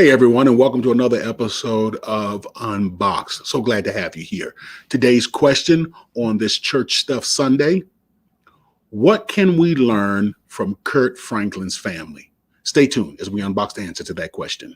Hey everyone, and welcome to another episode of Unboxed. So glad to have you here. Today's question on this Church Stuff Sunday: what can we learn from Kirk Franklin's family? Stay tuned as we unbox the answer to that question.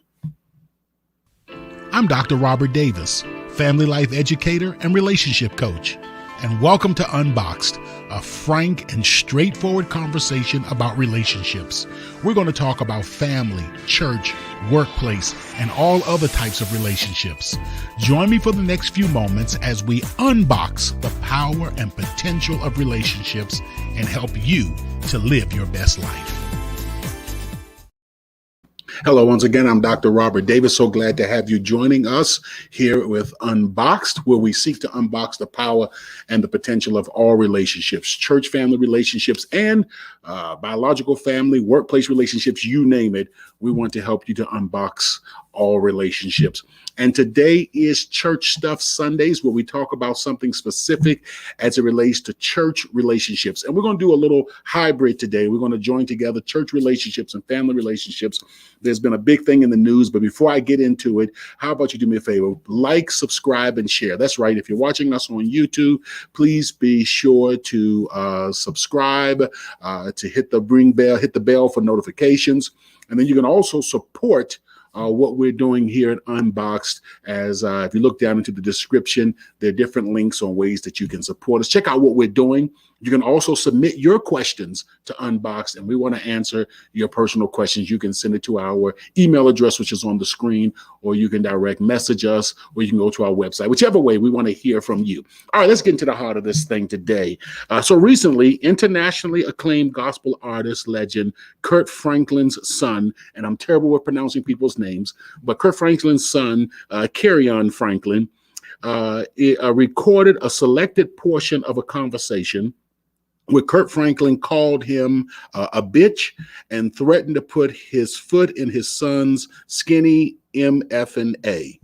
I'm Dr. Robert Davis, family life educator and relationship coach, and welcome to Unboxed, a frank and straightforward conversation about relationships. We're going to talk about family, church, workplace, and all other types of relationships. Join me for the next few moments as we unbox the power and potential of relationships and help you to live your best life. Hello, once again, I'm Dr. Robert Davis. So glad to have you joining us here with Unboxed, where we seek to unbox the power and the potential of all relationships, church family relationships, and biological family, workplace relationships, you name it. We want to help you to unbox all relationships. And today is Church Stuff Sundays, where we talk about something specific as it relates to church relationships. And we're going to do a little hybrid today. We're going to join together church relationships and family relationships. There's been a big thing in the news, but before I get into it, how about you do me a favor? Like, subscribe, and share. That's right. If you're watching us on YouTube, please be sure to subscribe, to hit the bell for notifications. And then you can also support what we're doing here at Unboxed. As if you look down into the description, there are different links on ways that you can support us. Check out what we're doing. You can also submit your questions to Unboxed, and we want to answer your personal questions. You can send it to our email address, which is on the screen, or you can direct message us, or you can go to our website. Whichever way, we want to hear from you. All right, let's get into the heart of this thing today. So recently, internationally acclaimed gospel artist legend Kirk Franklin's son, and I'm terrible with pronouncing people's names, but Kirk Franklin's son, Kerrion Franklin, recorded a selected portion of a conversation where Kirk Franklin called him a bitch and threatened to put his foot in his son's skinny MF&A.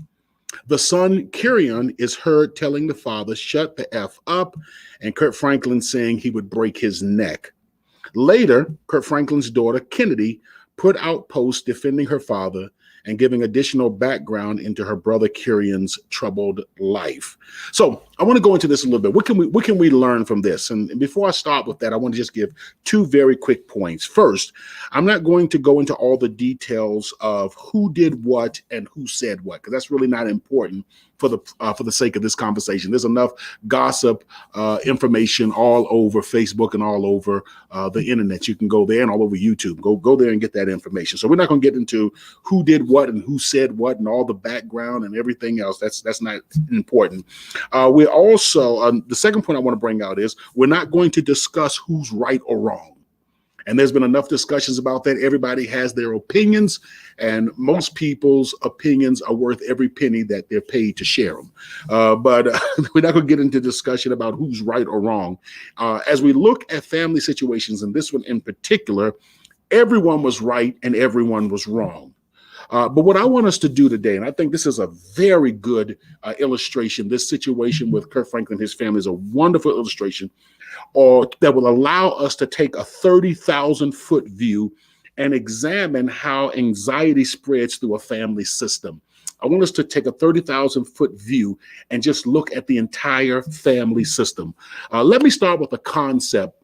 The son, Kerrion, is heard telling the father, "Shut the F up," and Kirk Franklin saying he would break his neck. Later, Kirk Franklin's daughter, Kennedy, put out posts defending her father and giving additional background into her brother Kerrion's troubled life. So I want to go into this a little bit. What can we learn from this? And before I start with that, I want to just give two very quick points. First, I'm not going to go into all the details of who did what and who said what, because that's really not important for the sake of this conversation. There's enough gossip, information all over Facebook and all over the internet. You can go there, and all over YouTube. Go there and get that information. So we're not going to get into who did what and who said what and all the background and everything else. That's not important. We're also, the second point I want to bring out is we're not going to discuss who's right or wrong. And there's been enough discussions about that. Everybody has their opinions, and most people's opinions are worth every penny that they're paid to share them. But we're not going to get into discussion about who's right or wrong. As we look at family situations, and this one in particular, everyone was right and everyone was wrong. But what I want us to do today, and I think this is a very good illustration, this situation with Kirk Franklin and his family is a wonderful illustration, or that will allow us to take a 30,000-foot view and examine how anxiety spreads through a family system. I want us to take a 30,000-foot view and just look at the entire family system. Let me start with a concept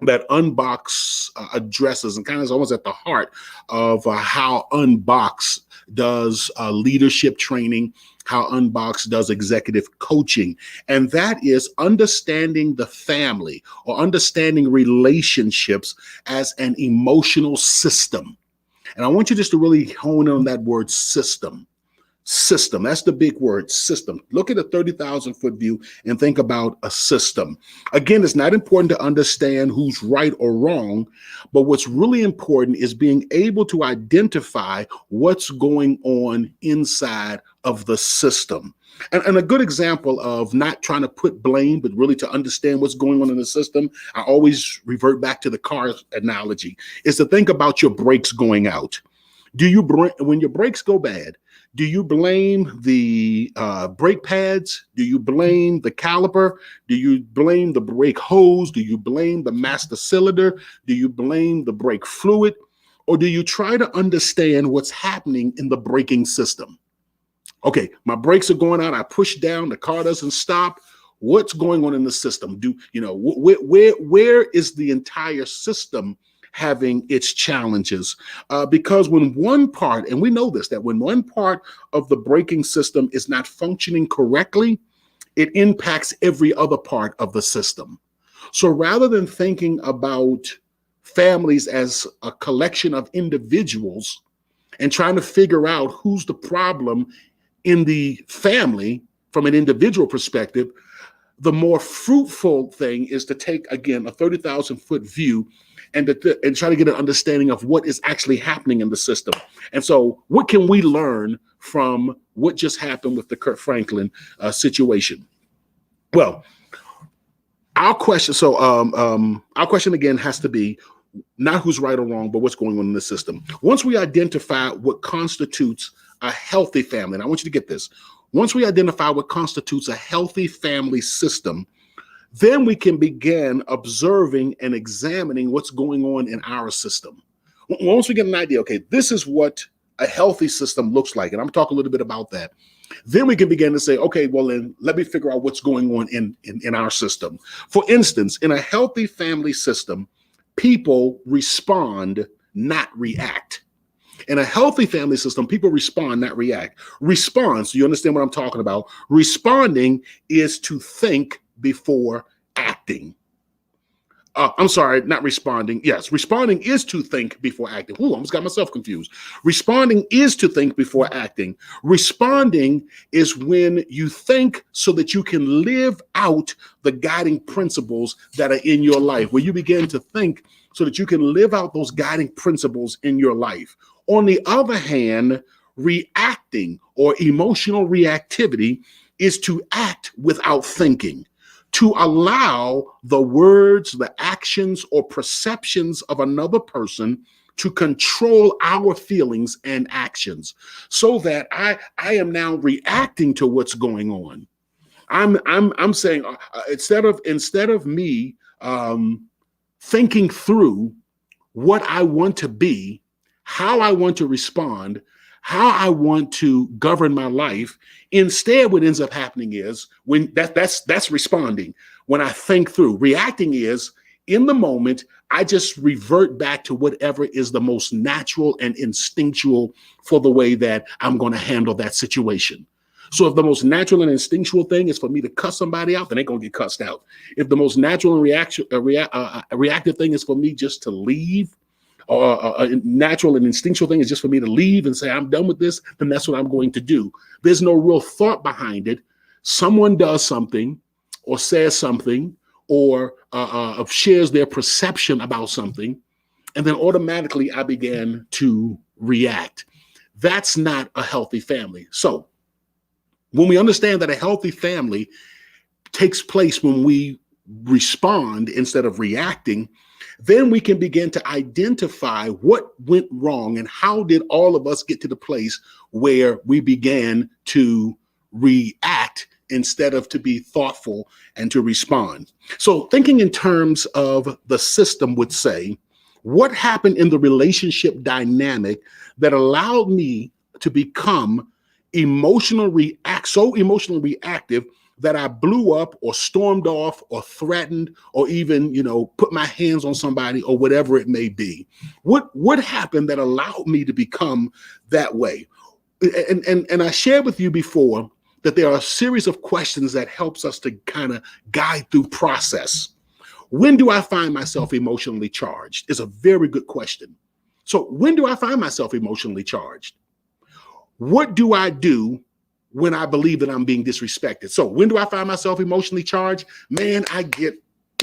that Unboxed addresses, and kind of is almost at the heart of how Unboxed does leadership training, how Unboxed does executive coaching, and that is understanding the family or understanding relationships as an emotional system. And I want you just to really hone in on that word system. System, that's the big word, system. Look at a 30,000-foot view and think about a system. Again, it's not important to understand who's right or wrong, but what's really important is being able to identify what's going on inside of the system. And a good example of not trying to put blame, but really to understand what's going on in the system, I always revert back to the car analogy, is to think about your brakes going out. When your brakes go bad, do you blame the brake pads? Do you blame the caliper? Do you blame the brake hose? Do you blame the master cylinder? Do you blame the brake fluid? Or do you try to understand what's happening in the braking system? Okay, my brakes are going out. I push down. The car doesn't stop. What's going on in the system? Where is the entire system having its challenges? Because when one part, and we know this, that when one part of the braking system is not functioning correctly, it impacts every other part of the system. So rather than thinking about families as a collection of individuals and trying to figure out who's the problem in the family from an individual perspective, the more fruitful thing is to take, again, a 30,000 foot view and try to get an understanding of what is actually happening in the system. And so what can we learn from what just happened with the Kirk Franklin situation? Well, our question again has to be not who's right or wrong, but what's going on in the system. Once we identify what constitutes a healthy family, and I want you to get this, once we identify what constitutes a healthy family system, then we can begin observing and examining what's going on in our system. Once we get an idea, okay, this is what a healthy system looks like, and I'm talking a little bit about that, then we can begin to say, okay, well, then let me figure out what's going on in our system. For instance, in a healthy family system, people respond, not react. In a healthy family system, people respond, not react. Response, you understand what I'm talking about? Responding is to think before acting. I'm sorry, not responding. Yes, responding is to think before acting. Ooh, I almost got myself confused. Responding is to think before acting. Responding is when you think so that you can live out the guiding principles that are in your life, where you begin to think so that you can live out those guiding principles in your life. On the other hand, reacting or emotional reactivity is to act without thinking, to allow the words, the actions, or perceptions of another person to control our feelings and actions, so that I am now reacting to what's going on. I'm saying instead of me thinking through what I want to be, how I want to respond, how I want to govern my life. Instead, what ends up happening is when that's responding. When I think through, reacting is in the moment, I just revert back to whatever is the most natural and instinctual for the way that I'm going to handle that situation. So if the most natural and instinctual thing is for me to cuss somebody out, then they're going to get cussed out. If the most natural and reactive thing is for me just to leave, or a natural and instinctual thing is just for me to leave and say, I'm done with this, then that's what I'm going to do. There's no real thought behind it. Someone does something or says something or shares their perception about something, and then automatically I began to react. That's not a healthy family. So when we understand that a healthy family takes place when we respond instead of reacting, then we can begin to identify what went wrong and how did all of us get to the place where we began to react instead of to be thoughtful and to respond. So thinking in terms of the system would say, what happened in the relationship dynamic that allowed me to become so emotionally reactive that I blew up or stormed off or threatened or even, put my hands on somebody or whatever it may be? What happened that allowed me to become that way? And I shared with you before that there are a series of questions that helps us to kind of guide through process. When do I find myself emotionally charged? Is a very good question. So when do I find myself emotionally charged? What do I do when I believe that I'm being disrespected? So when do I find myself emotionally charged? Man, I get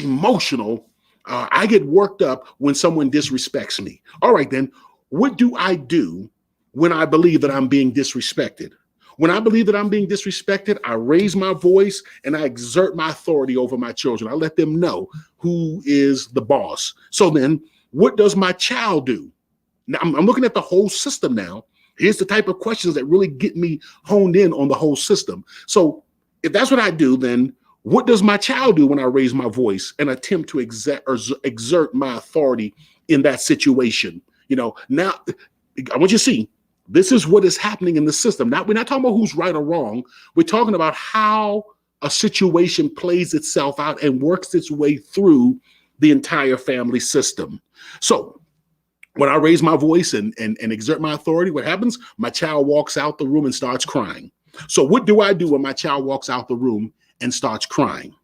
emotional. I get worked up when someone disrespects me. All right, then, what do I do when I believe that I'm being disrespected? When I believe that I'm being disrespected, I raise my voice and I exert my authority over my children. I let them know who is the boss. So then what does my child do? Now, I'm looking at the whole system now. Here's the type of questions that really get me honed in on the whole system. So if that's what I do, then what does my child do when I raise my voice and attempt to exert my authority in that situation? Now I want you to see, this is what is happening in the system. Now, we're not talking about who's right or wrong. We're talking about how a situation plays itself out and works its way through the entire family system. So when I raise my voice and exert my authority, what happens? My child walks out the room and starts crying. So what do I do when my child walks out the room and starts crying?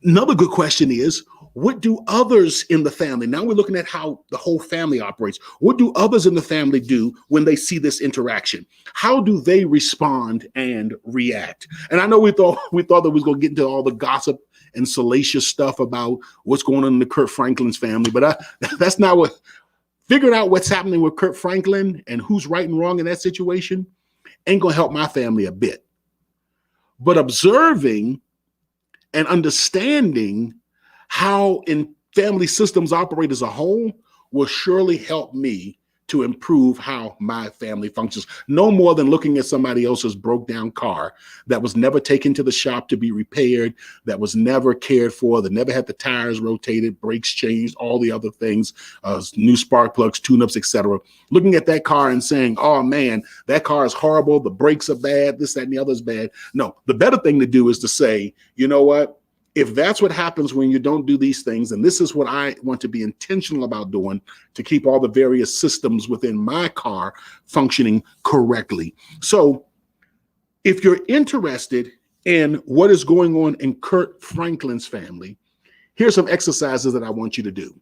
Another good question is, what do others in the family? Now we're looking at how the whole family operates. What do others in the family do when they see this interaction? How do they respond and react? And I know we thought that we was going to get into all the gossip and salacious stuff about what's going on in the Kirk Franklin's family, but that's not what. Figuring out what's happening with Kirk Franklin and who's right and wrong in that situation ain't going to help my family a bit. But observing and understanding how in family systems operate as a whole will surely help me to improve how my family functions. No more than looking at somebody else's broke down car that was never taken to the shop to be repaired, that was never cared for, that never had the tires rotated, brakes changed, all the other things, new spark plugs, tune-ups, etc. Looking at that car and saying, oh man, that car is horrible, the brakes are bad, this, that, and the other is bad. No, the better thing to do is to say, you know what? If that's what happens when you don't do these things, and this is what I want to be intentional about doing to keep all the various systems within my car functioning correctly. So if you're interested in what is going on in Kirk Franklin's family, here's some exercises that I want you to do,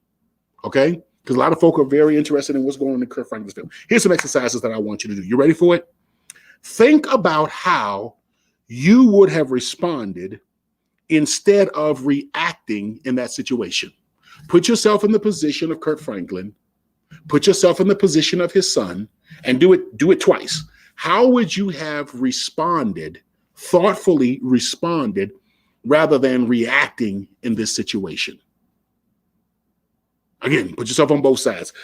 okay? Because a lot of folk are very interested in what's going on in Kirk Franklin's family. Here's some exercises that I want you to do. You ready for it? Think about how you would have responded instead of reacting in that situation. Put yourself in the position of Kirk Franklin, put yourself in the position of his son, and do it twice. How would you have responded, thoughtfully responded, rather than reacting in this situation? Again, put yourself on both sides.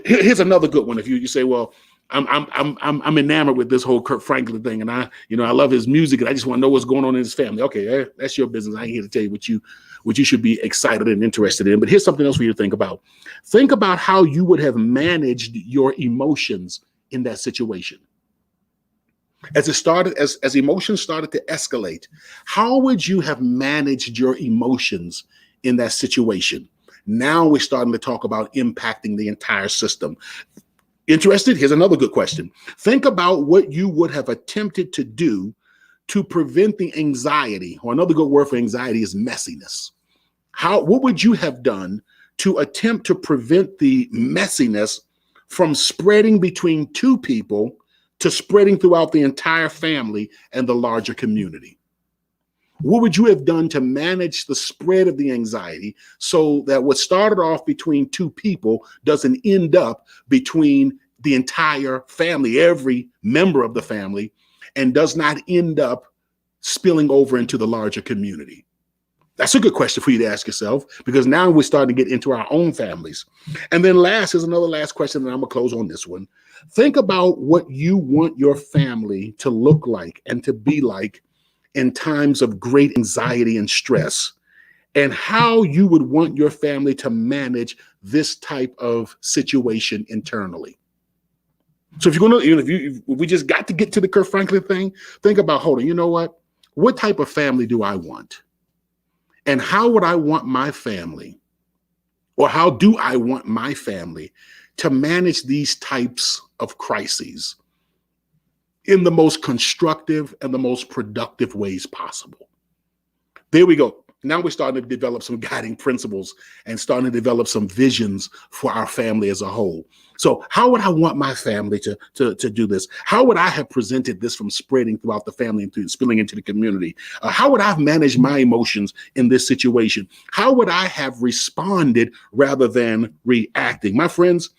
Here's another good one. If you say, well, I'm enamored with this whole Kirk Franklin thing, and I love his music, and I just want to know what's going on in his family. Okay, that's your business. I ain't here to tell you what you should be excited and interested in. But here's something else for you to think about. Think about how you would have managed your emotions in that situation. As emotions started to escalate, how would you have managed your emotions in that situation? Now we're starting to talk about impacting the entire system. Interested? Here's another good question. Think about what you would have attempted to do to prevent the anxiety, or another good word for anxiety is messiness. What would you have done to attempt to prevent the messiness from spreading between two people to spreading throughout the entire family and the larger community? What would you have done to manage the spread of the anxiety so that what started off between two people doesn't end up between the entire family, every member of the family, and does not end up spilling over into the larger community? That's a good question for you to ask yourself, because now we're starting to get into our own families. And then here's another last question, and I'm going to close on this one. Think about what you want your family to look like and to be like in times of great anxiety and stress, and how you would want your family to manage this type of situation internally. So if you're going to, if we just got to get to the Kirk Franklin thing, think about, hold on, you know what type of family do I want? And how would I want my family, or how do I want my family to manage these types of crises in the most constructive and the most productive ways possible? There we go. Now we're starting to develop some guiding principles and starting to develop some visions for our family as a whole. So how would I want my family to do this? How would I have prevented this from spreading throughout the family and spilling into the community? How would I have managed my emotions in this situation? How would I have responded rather than reacting? My friends,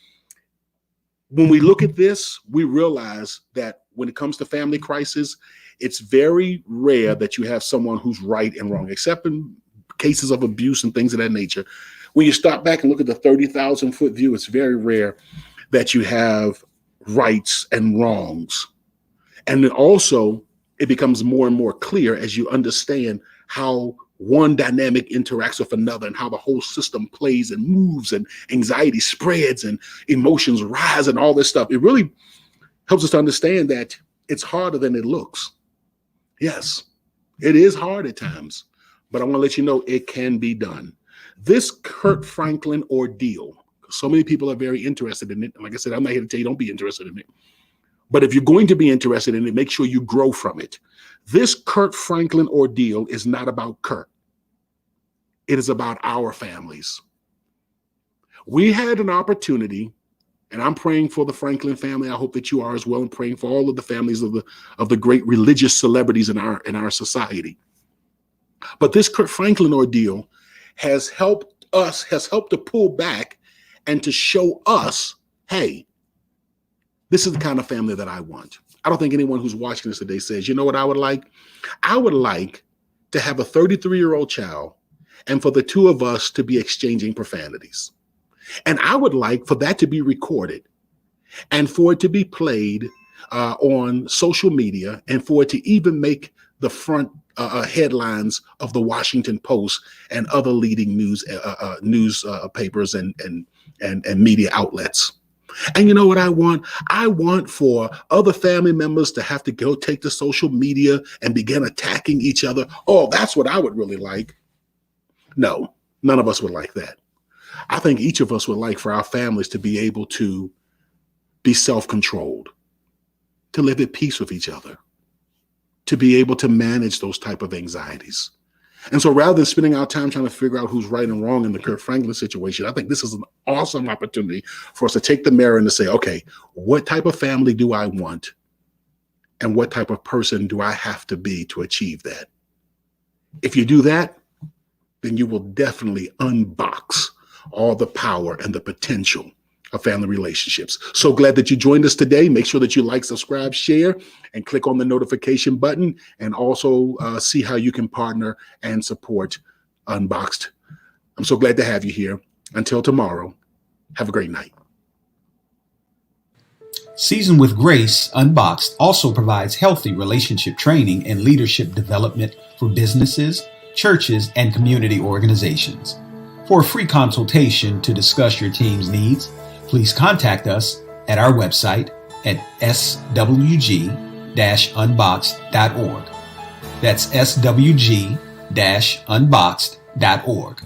when we look at this, we realize that when it comes to family crisis, it's very rare that you have someone who's right and wrong, except in cases of abuse and things of that nature. When you stop back and look at the 30,000 foot view, it's very rare that you have rights and wrongs. And then also it becomes more and more clear as you understand how one dynamic interacts with another and how the whole system plays and moves and anxiety spreads and emotions rise and all this stuff. It really helps us to understand that it's harder than it looks. Yes, it is hard at times, but I want to let you know it can be done. This Kirk Franklin ordeal, so many people are very interested in it. Like I said, I'm not here to tell you don't be interested in it. But if you're going to be interested in it, make sure you grow from it. This Kirk Franklin ordeal is not about Kirk. It is about our families. We had an opportunity, and I'm praying for the Franklin family. I hope that you are as well, and praying for all of the families of the great religious celebrities in our society. But this Kirk Franklin ordeal has helped to pull back and to show us, hey, this is the kind of family that I want. I don't think anyone who's watching this today says, you know what I would like? I would like to have a 33-year-old child and for the two of us to be exchanging profanities. And I would like for that to be recorded and for it to be played on social media and for it to even make the front headlines of the Washington Post and other leading news papers and media outlets. And you know what I want? I want for other family members to have to go take to social media and begin attacking each other. Oh, that's what I would really like. No, none of us would like that. I think each of us would like for our families to be able to be self-controlled, to live at peace with each other, to be able to manage those type of anxieties. And so rather than spending our time trying to figure out who's right and wrong in the Kirk Franklin situation, I think this is an awesome opportunity for us to take the mirror and to say, okay, what type of family do I want? And what type of person do I have to be to achieve that? If you do that, then you will definitely unbox all the power and the potential of family relationships. So glad that you joined us today. Make sure that you like, subscribe, share, and click on the notification button, and also see how you can partner and support Unboxed. I'm so glad to have you here. Until tomorrow, have a great night. Seasoned with Grace, Unboxed also provides healthy relationship training and leadership development for businesses, churches, and community organizations. For a free consultation to discuss your team's needs, please contact us at our website at swg-unboxed.org. That's swg-unboxed.org.